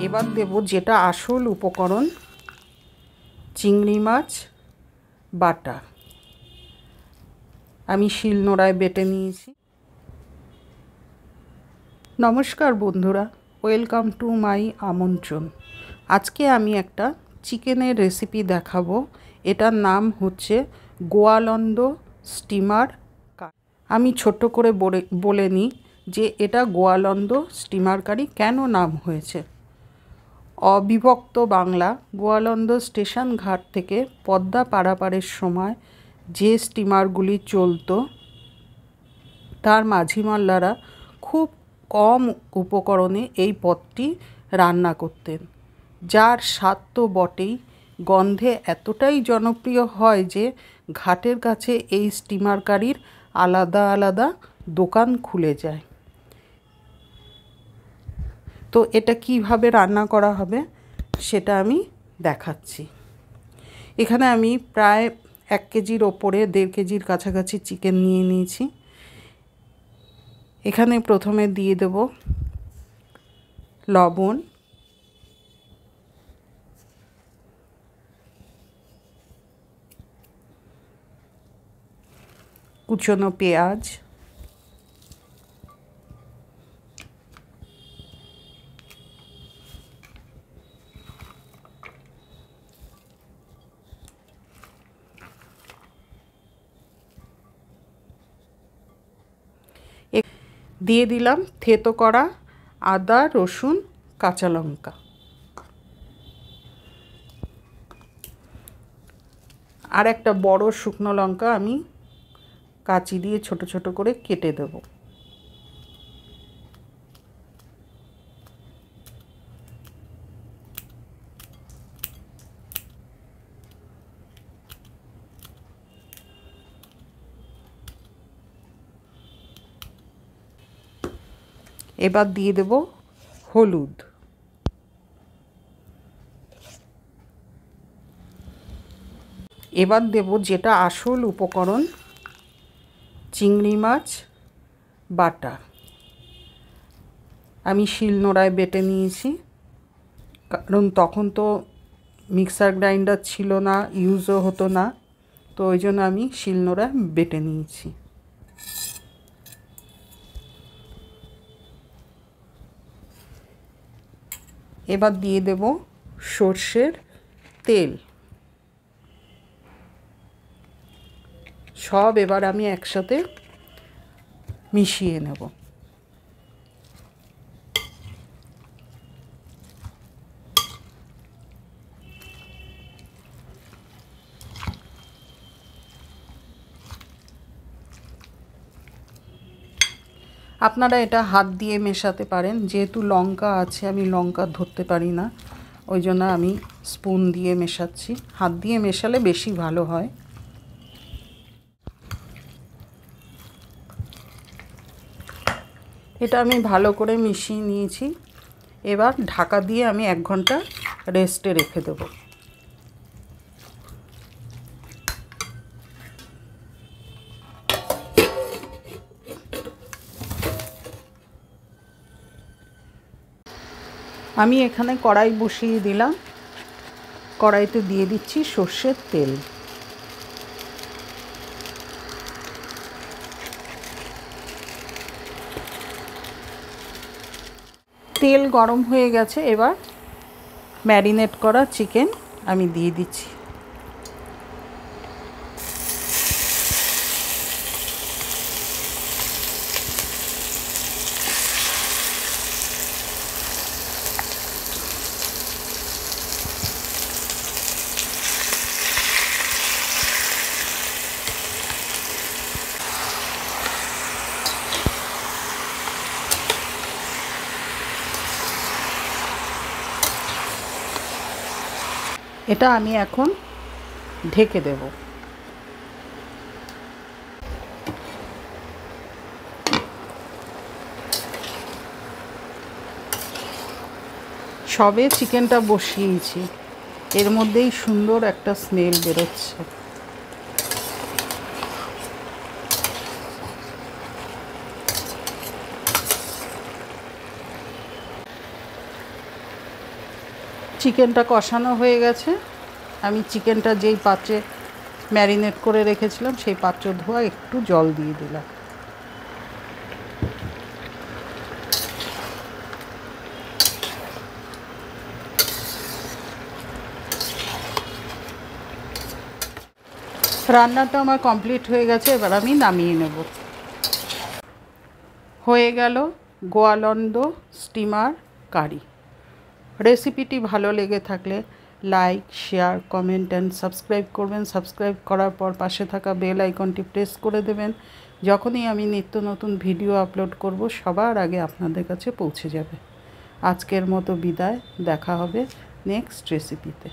এবার দেব যেটা আসল উপকরণ, চিংড়ি মাছ বাটা। আমি শিলনোড়ায় বেটে নিয়েছি। নমস্কার বন্ধুরা, ওয়েলকাম টু মাই আমন্ত্রণ। আজকে আমি একটা চিকেনের রেসিপি দেখাবো। এটার নাম হচ্ছে গোয়ালন্দ স্টিমার কারি। আমি ছোট্ট করে বলে নিই যে এটা গোয়ালন্দ স্টিমার কারি কেন নাম হয়েছে। অবিভক্ত বাংলা গোয়ালন্দ স্টেশন ঘাট থেকে পদ্মা পারাপারের সময় যে স্টিমারগুলি চলতো তার মাঝিমাল্লারা খুব কম উপকরণে এই পদটি রান্না করতেন, যার স্বাদ তো বটেই, গন্ধে এতটাই জনপ্রিয় হয় যে ঘাটের কাছে এই স্টিমার কারির আলাদা আলাদা দোকান খুলে যায়। তো এটা কিভাবে রান্না করা হবে সেটা আমি দেখাচ্ছি। এখানে আমি প্রায় 1 কেজির ওপরে 1.5 কেজির কাছাকাছি চিকেন নিয়ে নিয়েছি। এখানে প্রথমে দিয়ে দেব লবণ, কুচনো পেঁয়াজ, দিয়ে দিলাম থেতো করা আদা, রসুন, কাঁচা লঙ্কা। আর একটা বড় শুকনো লঙ্কা আমি কাঁচি দিয়ে ছোট ছোট করে কেটে দেব। এবার দিয়ে দেব হলুদ, এবার দেব যেটা আসল উপকরণ, চিংড়ি মাছ বাটা। আমি শিলনোড়ায় বেটে নিয়েছি, কারণ তখন তো মিক্সার গ্রাইন্ডার ছিল না, ইউজও হতো না, তো ওই জন্য আমি শিলনোড়ায় বেটে নিয়েছি। এবার দিয়ে দেব সর্ষের তেল। সব এবার আমি একসাথে মিশিয়ে নেব। আপনারা এটা হাত দিয়ে মেশাতে পারেন, যেহেতু লঙ্কা আছে আমি লঙ্কা ধরতে পারি না, ওই জন্য আমি স্পুন দিয়ে মেশাচ্ছি। হাত দিয়ে মেশালে বেশি ভালো হয়। এটা আমি ভালো করে মিশিয়ে নিয়েছি। এবার ঢাকা দিয়ে আমি 1 ঘন্টা রেস্টে রেখে দেবো। আমি এখানে কড়াই বসিয়ে দিলাম। কড়াইতে দিয়ে দিচ্ছি সর্ষের তেল। তেল গরম হয়ে গেছে, এবার ম্যারিনেট করা চিকেন আমি দিয়ে দিচ্ছি। এটা আমি এখন ঢেকে দেব। সবে চিকেনটা বসিয়েছি, এর মধ্যেই সুন্দর একটা স্মেল বেরোচ্ছে। চিকেনটা কষানো হয়ে গেছে। আমি চিকেনটা যেই পাত্রে ম্যারিনেট করে রেখেছিলাম সেই পাত্র ধোয়া একটু জল দিয়ে দিলাম। রান্নাটা আমার কমপ্লিট হয়ে গেছে, এবার আমি নামিয়ে নেব। হয়ে গেল গোয়ালন্দ স্টিমার কারি। রেসিপিটি ভালো লেগে থাকলে like, share, comment and subscribe করবেন। সাবস্ক্রাইব করার পর পাশে থাকা বেল আইকনটি প্রেস করে দেবেন। যখনই আমি নিত্য নতুন ভিডিও আপলোড করব সবার আগে আপনাদের কাছে পৌঁছে যাবে। আজকের মতো বিদায়, দেখা হবে নেক্সট রেসিপিতে।